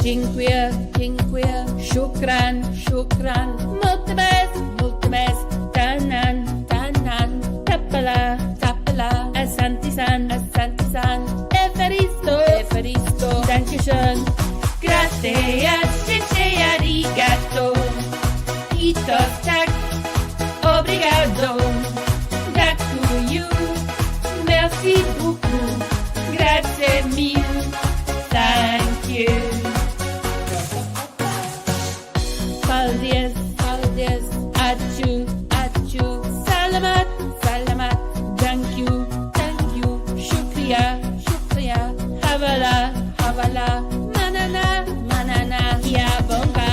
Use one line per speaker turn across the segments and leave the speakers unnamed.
Dziękuję, dziękuję. Shukran, shukran. Multimes. Tanan, tanan. Tapala, tapala. Asantisan, asantisan. Evaristo. Dankeschön. Gracias, dziękuję, arigato. Ito, tak. Obrigado. Dakuyu. Merci beaucoup. Grazie mille. Thank you. Paldies. Ačiū. Salamat. Thank you. Shukriya. Havala. Manana. Yabonga.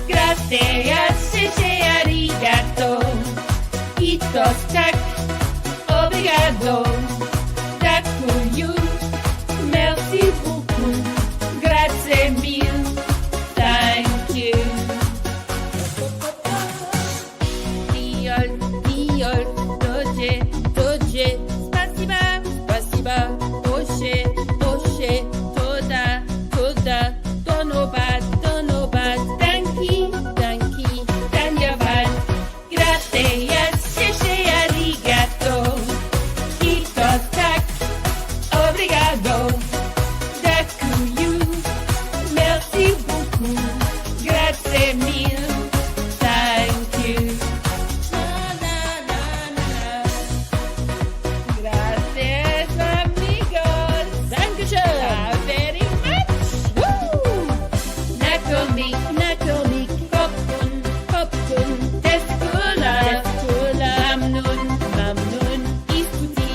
Gracias, arigato. Itos tak. Obrigado. Dakuyu. Merci beaucoup. Grazie mille. Thank you. Diol. Doje. Spasiba. Oshe. Toda. Donobat. Danki. Danyavat. Gracias, arigato. Kitos tak. Obrigado. Dakuyu. Merci beaucoup. Grazie mille. Thank you. Gracias, amigos. Dankeschön. Very much. Woo! Nakomik. Kopkun. Teskula. Mamnun. Istuti.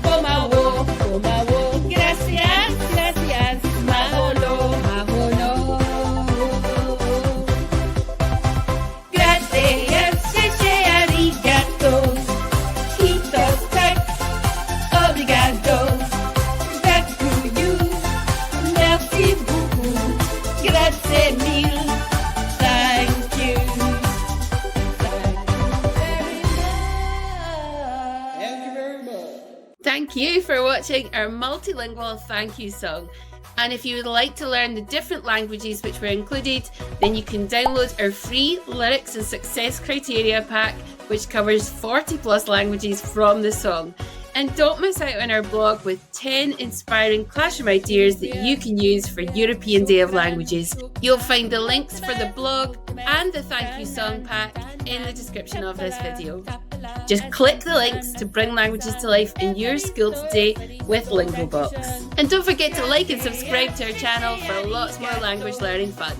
Komawo. Gracias. Maholo. Gracias, arigato. Kitos tak. Obrigado. Dakuyu. Merci beaucoup. Grazie mille. Thank you. Thank you for watching our multilingual thank you song. And if you would like to learn the different languages which were included, then you can download our free Lyrics and Success Criteria pack, which covers 40 plus languages from the song. And don't miss out on our blog with 10 inspiring classroom ideas that you can use for European Day of Languages. You'll find the links for the blog and the thank you song pack in the description of this video. Just click the links to bring languages to life in your school today with Lingobox. And don't forget to like and subscribe to our channel for lots more language learning fun.